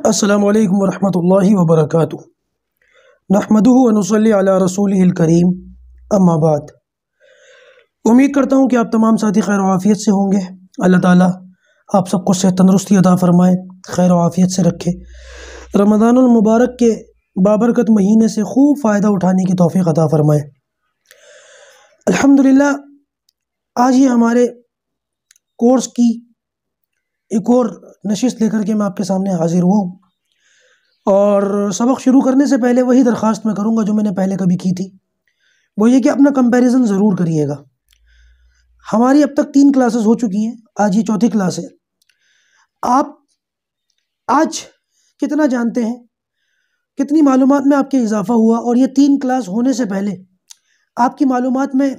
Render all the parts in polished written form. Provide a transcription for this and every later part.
السلام علیکم ورحمۃ اللہ وبرکاتہ۔ نحمدہ ونصلی علی رسولہ الکریم، اما بعد۔ امید کرتا ہوں کہ آپ تمام ساتھی خیر و عافیت سے ہوں گے۔ اللہ تعالیٰ آپ سب کو صحت تندرستی عطا فرمائے، خیر و عافیت سے رکھے، رمضان المبارک کے بابرکت مہینے سے خوب فائدہ اٹھانے کی توفیق عطا فرمائے۔ الحمدللہ آج یہ ہمارے کورس کی ایک اور نشست لے کر کے میں آپ کے سامنے حاضر ہوا ہوں، اور سبق شروع کرنے سے پہلے وہی درخواست میں کروں گا جو میں نے پہلے کبھی کی تھی، وہ یہ کہ اپنا کمپیریزن ضرور کریے گا۔ ہماری اب تک 3 کلاسز ہو چکی ہیں، آج یہ 4تھی کلاس ہے۔ آپ آج کتنا جانتے ہیں، کتنی معلومات میں آپ کے اضافہ ہوا، اور یہ 3 کلاس ہونے سے پہلے آپ کی معلومات میں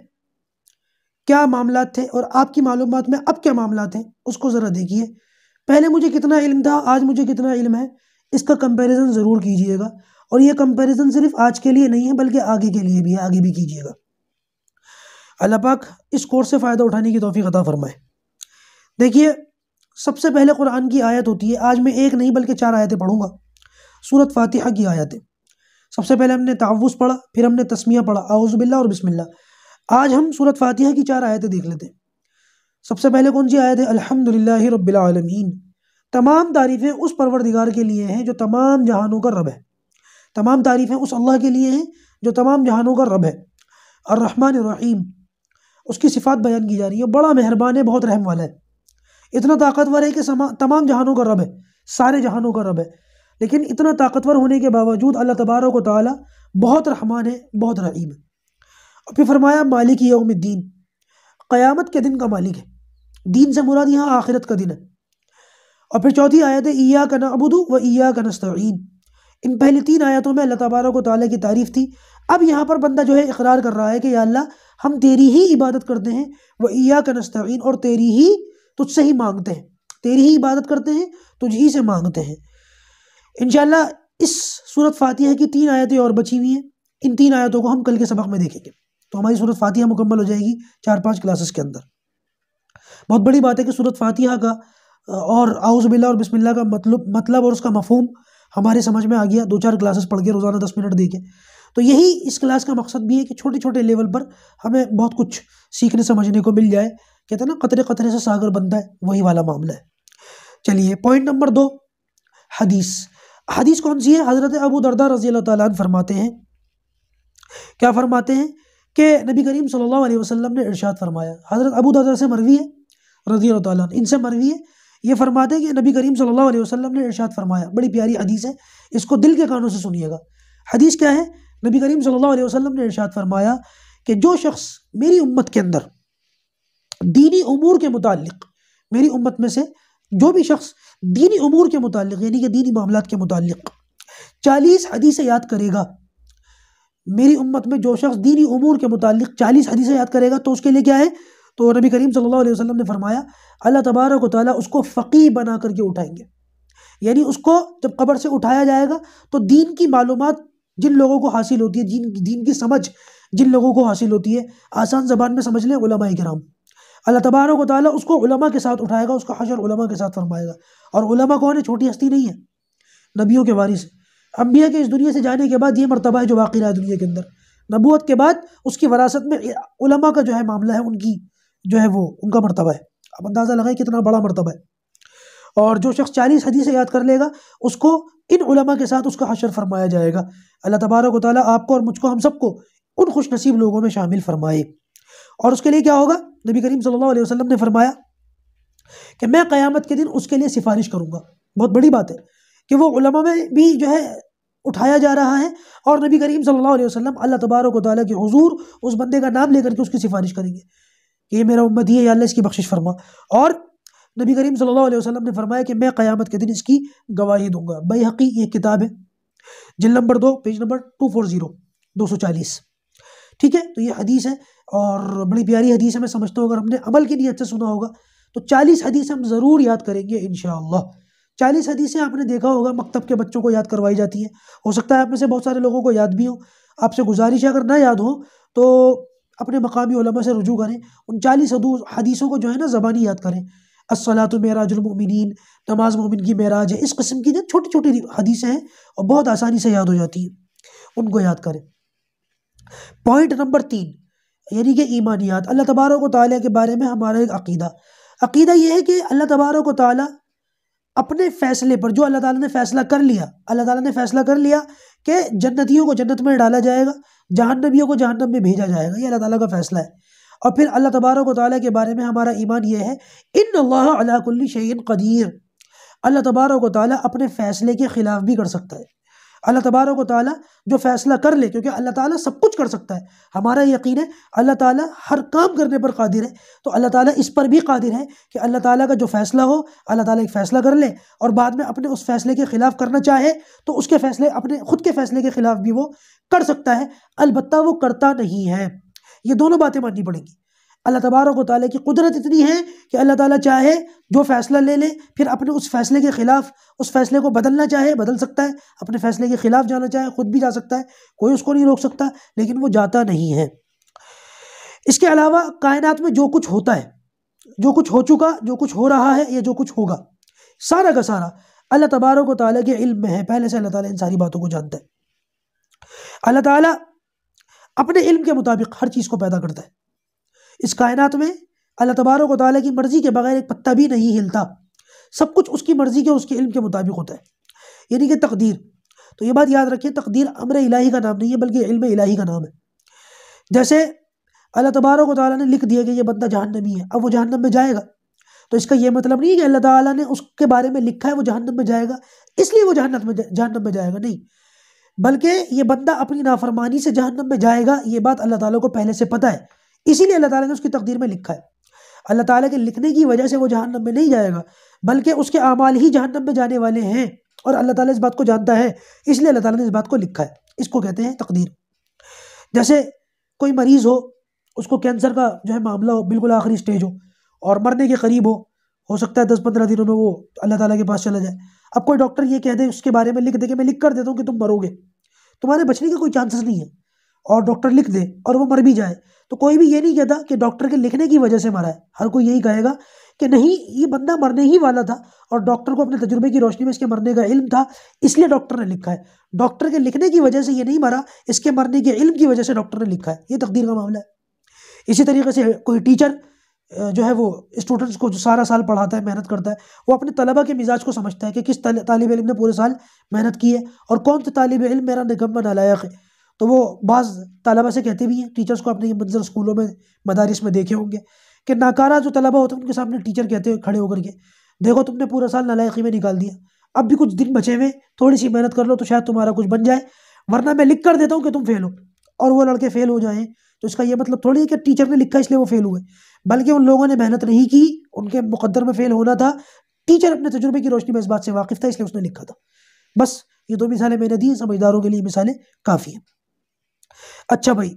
کیا معاملات تھے اور آپ کی معلومات میں اب کیا معاملات ہیں، اس کو ذرا دیکھیے۔ پہلے مجھے کتنا علم تھا، آج مجھے کتنا علم ہے، اس کا کمپیریزن ضرور کیجئے گا، اور یہ کمپیریزن صرف آج کے لیے نہیں ہے بلکہ آگے کے لیے بھی ہے، آگے بھی کیجئے گا۔ اللہ پاک اس کورس سے فائدہ اٹھانے کی توفیق عطا فرمائے۔ دیکھیے، سب سے پہلے قرآن کی آیت ہوتی ہے، آج میں ایک نہیں بلکہ 4 آیتیں پڑھوں گا، سورۃ فاتحہ کی آیتیں۔ سب سے پہلے ہم نے تعوذ پڑھا، پھر ہم نے تسمیہ پڑھا، اعوذ باللہ اور بسم اللہ۔ آج ہم سورۃ فاتحہ کی 4 آیتیں دیکھ لیتے ہیں۔ سب سے پہلے کون سی آیت ہے؟ الحمدللہ رب العالمین۔ تمام تعریفیں اس پروردگار کے لیے ہیں جو تمام جہانوں کا رب ہے۔ تمام تعریفیں اس اللہ کے لیے ہیں جو تمام جہانوں کا رب ہے۔ الرحمن الرحیم، اس کی صفات بیان کی جا رہی ہے، بڑا مہربان ہے، بہت رحم والا ہے، اتنا طاقتور ہے کہ تمام جہانوں کا رب ہے، سارے جہانوں کا رب ہے، لیکن اتنا طاقتور ہونے کے باوجود اللہ تبارک و تعالی بہت رحمان ہے، بہت رحیم ہے۔ اور پھر فرمایا مالک یوم الدین، قیامت کے دن کا مالک ہے۔ دین سے مراد یہاں آخرت کا دن ہے۔ اور پھر 4تھی آیت ہے ایاک نعبد و ایاک نستعین۔ ان پہلی 3 آیتوں میں اللہ تبارک و تعالیٰ کی تعریف تھی۔ اب یہاں پر بندہ جو ہے اقرار کر رہا ہے کہ یا اللہ ہم تیری ہی عبادت کرتے ہیں، و ایاک نستعین، اور تیری ہی تجھ سے ہی مانگتے ہیں، تیری ہی عبادت کرتے ہیں، تجھ ہی سے مانگتے ہیں۔ انشاءاللہ اس سورۃ فاتحہ کی 3 آیتیں اور بچی ہوئی ہیں، ان 3 آیتوں کو ہم کل کے سبق میں دیکھیں گے، تو ہماری سورۃ فاتحہ مکمل ہو جائے گی 4-5 کلاسز کے اندر۔ بہت بڑی بات ہے کہ سورۃ فاتحہ کا اور اعوذ باللہ اور بسم اللہ کا مطلب اور اس کا مفہوم ہمارے سمجھ میں آ گیا، 2-4 کلاسز پڑھ کے روزانہ 10 منٹ دے کے۔ تو یہی اس کلاس کا مقصد بھی ہے کہ چھوٹے چھوٹے لیول پر ہمیں بہت کچھ سیکھنے سمجھنے کو مل جائے۔ کہتے ہیں نا قطرے قطرے سے ساگر بنتا ہے، وہی والا معاملہ ہے۔ چلیے، پوائنٹ نمبر 2، حدیث۔ حدیث کون سی ہے؟ حضرت ابو درداء رضی اللہ تعالیٰ عنہ فرماتے ہیں، کیا فرماتے ہیں کہ نبی کریم صلی اللہ علیہ وسلم نے ارشاد فرمایا۔ حضرت ابو درداء سے مروی ہے رضی اللہ تعالیٰ عنہ، ان سے مروی ہے، یہ فرماتے ہیں کہ نبی کریم صلی اللہ علیہ وسلم نے ارشاد فرمایا۔ بڑی پیاری حدیث ہے، اس کو دل کے کانوں سے سنیے گا۔ حدیث کیا ہے؟ نبی کریم صلی اللہ علیہ وسلم نے ارشاد فرمایا کہ جو شخص میری امت کے اندر دینی امور کے متعلق، میری امت میں سے جو بھی شخص دینی امور کے متعلق، یعنی کہ دینی معاملات کے متعلق 40 حدیثیں یاد کرے گا، میری امت میں جو شخص دینی امور کے متعلق 40 حدیثیں یاد کرے گا تو اس کے لیے کیا ہے؟ تو نبی کریم صلی اللہ علیہ وسلم نے فرمایا اللہ تبارک و تعالیٰ اس کو فقیہ بنا کر کے اٹھائیں گے۔ یعنی اس کو جب قبر سے اٹھایا جائے گا تو دین کی معلومات جن لوگوں کو حاصل ہوتی ہے، دین کی سمجھ جن لوگوں کو حاصل ہوتی ہے، آسان زبان میں سمجھ لیں علماء کرام، اللہ تبارک و تعالیٰ اس کو علماء کے ساتھ اٹھائے گا، اس کا حشر علماء کے ساتھ فرمائے گا۔ اور علماء کون ہے؟ چھوٹی ہستی نہیں ہے، نبیوں کے وارث، انبیاء کے اس دنیا سے جانے کے بعد یہ مرتبہ ہے جو باقی رہا دنیا کے اندر۔ نبوت کے بعد اس کی وراثت میں علماء کا جو ہے معاملہ ہے، ان کی جو ہے وہ ان کا مرتبہ ہے۔ اب اندازہ لگائیں کتنا بڑا مرتبہ ہے۔ اور جو شخص 40 حدیثیں یاد کر لے گا اس کو ان علماء کے ساتھ اس کا حشر فرمایا جائے گا۔ اللہ تبارک و تعالیٰ آپ کو اور مجھ کو، ہم سب کو ان خوش نصیب لوگوں میں شامل فرمائے۔ اور اس کے لیے کیا ہوگا؟ نبی کریم صلی اللہ علیہ وسلم نے فرمایا کہ میں قیامت کے دن اس کے لیے سفارش کروں گا۔ بہت بڑی بات ہے کہ وہ علماء میں بھی جو ہے اٹھایا جا رہا ہے، اور نبی کریم صلی اللہ علیہ وسلم اللہ تبارک و تعالیٰ کے حضور اس بندے کا نام لے کر کے اس کی سفارش کریں گے کہ یہ میرا امتی ہے، یا اللہ اس کی بخشش فرما۔ اور نبی کریم صلی اللہ علیہ وسلم نے فرمایا کہ میں قیامت کے دن اس کی گواہی دوں گا۔ بیہقی یہ کتاب ہے، جلد نمبر 2، پیج نمبر 240۔ ٹھیک ہے، تو یہ حدیث ہے اور بڑی پیاری حدیث ہے۔ میں سمجھتا ہوں اگر ہم نے عمل کی نیت سے سنا ہوگا تو 40 حدیث ہم ضرور یاد کریں گے انشاءاللہ۔ 40 حدیثیں آپ نے دیکھا ہوگا مکتب کے بچوں کو یاد کروائی جاتی ہیں، ہو سکتا ہے آپ میں سے بہت سارے لوگوں کو یاد بھی ہو۔ آپ سے گزارش ہے اگر نہ یاد ہو تو اپنے مقامی علماء سے رجوع کریں، ان 40 حدیثوں کو جو ہے نا زبانی یاد کریں۔ الصلاۃ معراج المؤمنین، نماز مومن کی معراج ہے. اس قسم کی جو چھوٹی چھوٹی حدیثیں ہیں اور بہت آسانی سے یاد ہو جاتی ہیں، ان کو یاد کریں. پوائنٹ نمبر 3، یعنی کہ ایمانیات. اللہ تبارک و تعالیٰ کے بارے میں ہمارا ایک عقیدہ یہ ہے کہ اللہ تبارک و تعالیٰ اپنے فیصلے پر، جو اللہ تعالیٰ نے فیصلہ کر لیا، اللہ تعالیٰ نے فیصلہ کر لیا کہ جنتیوں کو جنت میں ڈالا جائے گا، جہنمیوں کو جہنم میں بھیجا جائے گا، یہ اللہ تعالیٰ کا فیصلہ ہے. اور پھر اللہ تبارک و تعالیٰ کے بارے میں ہمارا ایمان یہ ہے، ان اللہ علی کل شیء قدیر. اللہ تبارک و تعالیٰ اپنے فیصلے کے خلاف بھی کر سکتا ہے. اللہ تبارک و تعالیٰ جو فیصلہ کر لے، کیونکہ اللہ تعالیٰ سب کچھ کر سکتا ہے، ہمارا یقین ہے اللہ تعالیٰ ہر کام کرنے پر قادر ہے. تو اللہ تعالیٰ اس پر بھی قادر ہے کہ اللہ تعالیٰ کا جو فیصلہ ہو، اللہ تعالیٰ ایک فیصلہ کر لے اور بعد میں اپنے اس فیصلے کے خلاف کرنا چاہے تو اس کے فیصلے، اپنے خود کے فیصلے کے خلاف بھی وہ کر سکتا ہے. البتہ وہ کرتا نہیں ہے. یہ دونوں باتیں ماننی پڑیں گی. اللہ تبارک و تعالیٰ کی قدرت اتنی ہے کہ اللہ تعالیٰ چاہے جو فیصلہ لے لے، پھر اپنے اس فیصلے کے خلاف، اس فیصلے کو بدلنا چاہے بدل سکتا ہے، اپنے فیصلے کے خلاف جانا چاہے خود بھی جا سکتا ہے، کوئی اس کو نہیں روک سکتا، لیکن وہ جاتا نہیں ہے. اس کے علاوہ کائنات میں جو کچھ ہوتا ہے، جو کچھ ہو چکا، جو کچھ ہو رہا ہے، یا جو کچھ ہوگا، سارا کا سارا اللہ تبارک و تعالیٰ کے علم میں ہے. پہلے سے اللہ تعالیٰ ان ساری باتوں کو جانتا ہے. اللہ تعالیٰ اپنے علم کے مطابق ہر چیز کو پیدا کرتا ہے. اس کائنات میں اللہ تبارک و تعالیٰ کی مرضی کے بغیر ایک پتہ بھی نہیں ہلتا. سب کچھ اس کی مرضی کے، اس کے علم کے مطابق ہوتا ہے، یعنی کہ تقدیر. تو یہ بات یاد رکھیں، تقدیر امر الہی کا نام نہیں ہے بلکہ علم الہی کا نام ہے. جیسے اللہ تبارک و تعالیٰ نے لکھ دیا کہ یہ بندہ جہنمی ہے، اب وہ جہنم میں جائے گا، تو اس کا یہ مطلب نہیں ہے کہ اللہ تعالیٰ نے اس کے بارے میں لکھا ہے وہ جہنم میں جائے گا اس لیے وہ جہنم میں جائے گا، نہیں، بلکہ یہ بندہ اپنی نافرمانی سے جہنم میں جائے گا، یہ بات اللہ تعالیٰ کو پہلے سے پتہ ہے، اسی لیے اللہ تعالیٰ نے اس کی تقدیر میں لکھا ہے. اللہ تعالیٰ کے لکھنے کی وجہ سے وہ جہنم میں نہیں جائے گا، بلکہ اس کے اعمال ہی جہنم میں جانے والے ہیں، اور اللہ تعالیٰ اس بات کو جانتا ہے، اس لیے اللہ تعالیٰ نے اس بات کو لکھا ہے. اس کو کہتے ہیں تقدیر. جیسے کوئی مریض اس کو کینسر کا جو ہے معاملہ ہو، بالکل آخری سٹیج اور مرنے کے قریب ہو سکتا ہے 10-15 دنوں میں وہ اللہ تعالیٰ کے پاس چلا جائے. اب کوئی ڈاکٹر یہ کہہ دے، اس کے بارے میں لکھ دے کہ میں لکھ کر دیتا ہوں کہ تم مرو گے، تمہارے بچنے کے کوئی چانسز نہیں ہے، اور ڈاکٹر لکھ دے اور وہ مر بھی جائے، تو کوئی بھی یہ نہیں کہتا کہ ڈاکٹر کے لکھنے کی وجہ سے مرا ہے. ہر کوئی یہی کہے گا کہ نہیں، یہ بندہ مرنے ہی والا تھا اور ڈاکٹر کو اپنے تجربے کی روشنی میں اس کے مرنے کا علم تھا، اس لیے ڈاکٹر نے لکھا ہے. ڈاکٹر کے لکھنے کی وجہ سے یہ نہیں مرا، اس کے مرنے کے علم کی وجہ سے ڈاکٹر نے لکھا ہے. یہ تقدیر کا معاملہ ہے. اسی طریقے سے کوئی ٹیچر جو ہے وہ اسٹوڈنٹس کو جو سارا سال پڑھاتا ہے، محنت کرتا ہے، وہ اپنے طلبہ کے مزاج کو سمجھتا ہے کہ کس طالب علم نے پورے سال محنت کی ہے اور کون سا طالب علم میرا نکما نالائق ہے. تو وہ بعض طلبہ سے کہتے بھی ہیں، ٹیچرز کو اپنے یہ منظر اسکولوں میں، مدارس میں دیکھے ہوں گے کہ ناکارہ جو طلبہ ہوتے ہیں ان کے سامنے ٹیچر کہتے ہیں کھڑے ہو کر کے، دیکھو تم نے پورا سال نالائقی میں نکال دیا، اب بھی کچھ دن بچے ہوئے، تھوڑی سی محنت کر لو تو شاید تمہارا کچھ بن جائے، ورنہ میں لکھ کر دیتا ہوں کہ تم فیل ہو. اور وہ لڑکے فیل ہو جائیں تو اس کا یہ مطلب تھوڑی ہے کہ ٹیچر نے لکھا اس لیے وہ فیل ہوئے، بلکہ ان لوگوں نے محنت نہیں کی، ان کے مقدر میں فیل ہونا تھا. ٹیچر اپنے تجربے کی روشنی میں اس بات سے واقف تھا، اس لیے اس نے لکھا تھا. بس یہ 2 مثالیں میں نے دی، سمجھداروں کے لیے مثالیں کافی ہیں. اچھا بھائی،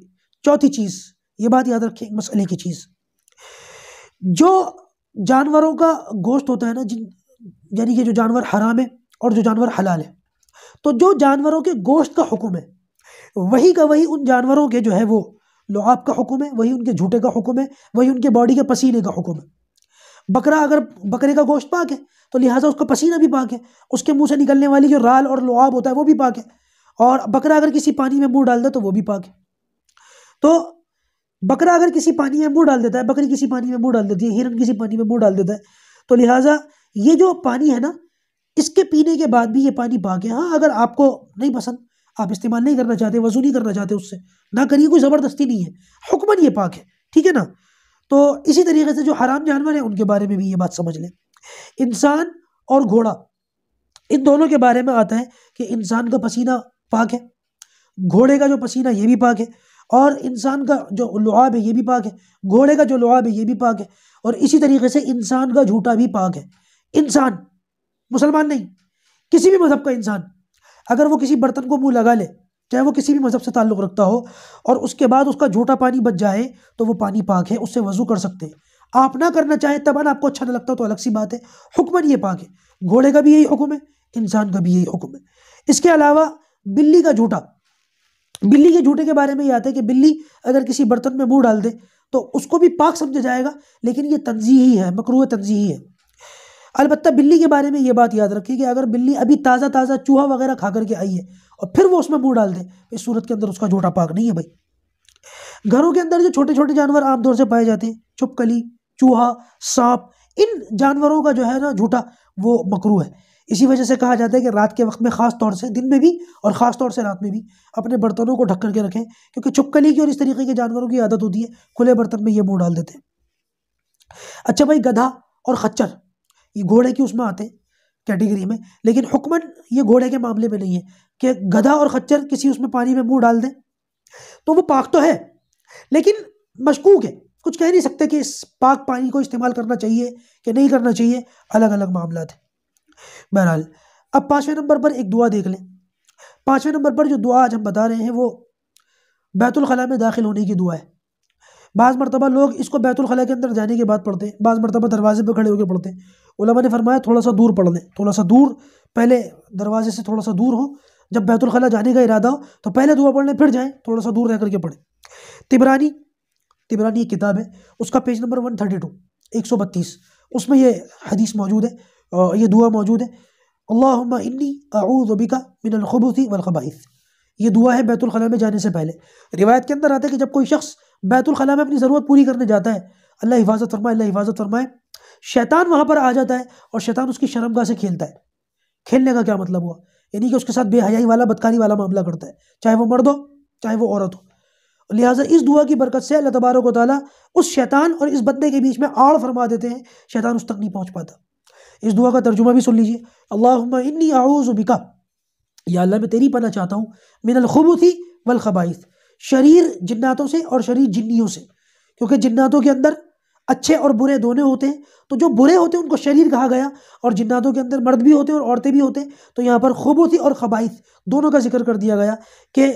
چوتھی چیز یہ بات یاد رکھیں، مسئلے کی چیز، جو جانوروں کا گوشت ہوتا ہے نا، یعنی کہ جو جانور حرام ہے اور جو جانور حلال ہے، تو جو جانوروں کے گوشت کا حکم ہے وہی کا وہی ان جانوروں کے جو ہے وہ لعاب کا حکم ہے، وہی ان کے جھوٹے کا حکم ہے، وہی ان کے باڈی کے پسینے کا حکم ہے. بکرے کا گوشت پاک ہے تو لہٰذا اس کا پسینہ بھی پاک ہے، اس کے منہ سے نکلنے والی جو رال اور لعاب ہوتا ہے وہ بھی پاک ہے، اور بکرا اگر کسی پانی میں منہ ڈال دے تو وہ بھی پاک ہے. تو بکرا اگر کسی پانی میں منہ ڈال دیتا ہے، بکری کسی پانی میں منہ ڈال دیتی ہے، ہرن کسی پانی میں منہ ڈال دیتا ہے، تو لہٰذا یہ جو پانی ہے نا، اس کے پینے کے بعد بھی یہ پانی پاک ہے. ہاں، اگر آپ کو نہیں پسند، آپ استعمال نہیں کرنا چاہتے، وضو نہیں کرنا چاہتے اس سے، نہ کریے، کوئی زبردستی نہیں ہے، حکماً یہ پاک ہے، ٹھیک ہے نا. تو اسی طریقے سے جو حرام جانور ہیں ان کے بارے میں بھی یہ بات سمجھ لیں. انسان اور گھوڑا، ان دونوں کے بارے میں آتا ہے کہ انسان کا پسینہ پاک ہے، گھوڑے کا جو پسینہ یہ بھی پاک ہے، اور انسان کا جو لعاب ہے یہ بھی پاک ہے، گھوڑے کا جو لعاب ہے یہ بھی پاک ہے، اور اسی طریقے سے انسان کا جھوٹا بھی پاک ہے. انسان، مسلمان نہیں، کسی بھی مذہب کا انسان، اگر وہ کسی برتن کو منہ لگا لے، چاہے وہ کسی بھی مذہب سے تعلق رکھتا ہو، اور اس کے بعد اس کا جھوٹا پانی بچ جائے تو وہ پانی پاک ہے، اس سے وضو کر سکتے ہیں. آپ نہ کرنا چاہیں تب آپ کو اچھا نہ لگتا تو الگ سی بات ہے، حکماً یہ پاک ہے. گھوڑے کا بھی یہی حکم ہے، انسان کا بھی یہی حکم ہے. اس کے علاوہ بلی کا جھوٹا، بلی کے جھوٹے کے بارے میں یہ آتا ہے کہ بلی اگر کسی برتن میں منہ ڈال دے تو اس کو بھی پاک سمجھا جائے گا، لیکن یہ تنزیہی ہے، مکروہ تنزیہی ہے. البتہ بلی کے بارے میں یہ بات یاد رکھیے کہ اگر بلی ابھی تازہ تازہ چوہا وغیرہ کھا کر کے آئی ہے اور پھر وہ اس میں منہ ڈال دے، اس صورت کے اندر اس کا جھوٹا پاک نہیں ہے بھائی۔ گھروں کے اندر جو چھوٹے چھوٹے جانور عام طور سے پائے جاتے ہیں، چھپکلی، چوہا، سانپ، ان جانوروں کا جو ہے نا جھوٹا وہ مکروہ ہے۔ اسی وجہ سے کہا جاتا ہے کہ رات کے وقت میں خاص طور سے، دن میں بھی اور خاص طور سے رات میں بھی، اپنے برتنوں کو ڈھک کر کے رکھیں، کیونکہ چھپکلی کی اور اس طریقے کے جانوروں کی عادت ہوتی ہے کھلے برتن میں یہ منہ ڈال دیتے ہیں۔ اچھا بھائی، گدھا اور خچر یہ گھوڑے کی اس میں آتے ہیں کیٹیگری میں، لیکن حکماً یہ گھوڑے کے معاملے میں نہیں ہے کہ گدھا اور خچر کسی اس میں پانی میں منہ ڈال دیں تو وہ پاک تو ہے لیکن مشکوک ہے، کچھ کہہ نہیں سکتے کہ اس پاک پانی کو استعمال کرنا چاہیے کہ نہیں کرنا چاہیے، الگ الگ معاملات ہیں۔ بہرحال اب 5ویں نمبر پر ایک دعا دیکھ لیں۔ 5ویں نمبر پر جو دعا آج ہم بتا رہے ہیں وہ بیت الخلاء میں داخل ہونے کی دعا ہے۔ بعض مرتبہ لوگ اس کو بیت الخلاء کے اندر جانے کے بعد پڑھتے ہیں، بعض مرتبہ دروازے پہ کھڑے ہو کے پڑھتے ہیں۔ علماء نے فرمایا تھوڑا سا دور پڑھ لیں، تھوڑا سا دور، پہلے دروازے سے تھوڑا سا دور ہو، جب بیت الخلاء جانے کا ارادہ ہو تو پہلے دعا پڑھ لیں پھر جائیں، تھوڑا سا دور رہ کر کے پڑھیں۔ طبرانی ایک کتاب ہے، اس کا پیج نمبر 132 132، اس میں یہ حدیث موجود ہے اور یہ دعا موجود ہے، اللہم انی اعوذ بک من الخبث والخبائث۔ یہ دعا ہے بیت الخلاء میں جانے سے پہلے۔ روایت کے اندر آتا ہے کہ جب کوئی شخص بیت الخلاء میں اپنی ضرورت پوری کرنے جاتا ہے، اللہ حفاظت فرمائے، اللہ حفاظت فرمائے، شیطان وہاں پر آ جاتا ہے اور شیطان اس کی شرمگاہ سے کھیلتا ہے۔ کھیلنے کا کیا مطلب ہوا؟ یعنی کہ اس کے ساتھ بے حیائی والا، بدکاری والا معاملہ کرتا ہے، چاہے وہ مرد ہو چاہے وہ عورت ہو۔ لہٰذا اس دعا کی برکت سے اللہ تبارک و تعالیٰ اس شیطان اور اس بندے کے بیچ میں آڑ فرما دیتے ہیں، شیطان اس تک نہیں پہنچ پاتا۔ اس دعا کا ترجمہ بھی سن لیجئے، اللہم انی اعوذ بک، یا اللہ میں تیری پناہ چاہتا ہوں، من الخبث والخبائث، شریر جناتوں سے اور شریر جنیوں سے، کیونکہ جناتوں کے اندر اچھے اور برے دونوں ہوتے ہیں، تو جو برے ہوتے ہیں ان کو شریر کہا گیا، اور جناتوں کے اندر مرد بھی ہوتے ہیں اور عورتیں بھی ہوتے ہیں، تو یہاں پر خبث اور خبائث دونوں کا ذکر کر دیا گیا کہ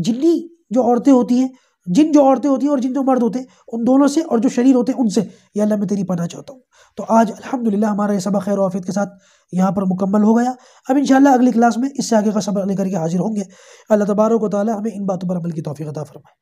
جنی جو عورتیں ہوتی ہیں، جن جو عورتیں ہوتی ہیں اور جن جو مرد ہوتے ہیں، ان دونوں سے، اور جو شریر ہوتے ہیں ان سے، یا اللہ میں تیری پناہ چاہتا ہوں۔ تو آج الحمدللہ ہمارا یہ سبق خیر و عافیت کے ساتھ یہاں پر مکمل ہو گیا۔ اب انشاءاللہ اگلی کلاس میں اس سے آگے کا سبق لے کر کے حاضر ہوں گے۔ اللہ تبارک و تعالی ہمیں ان باتوں پر عمل کی توفیق عطا فرمائے۔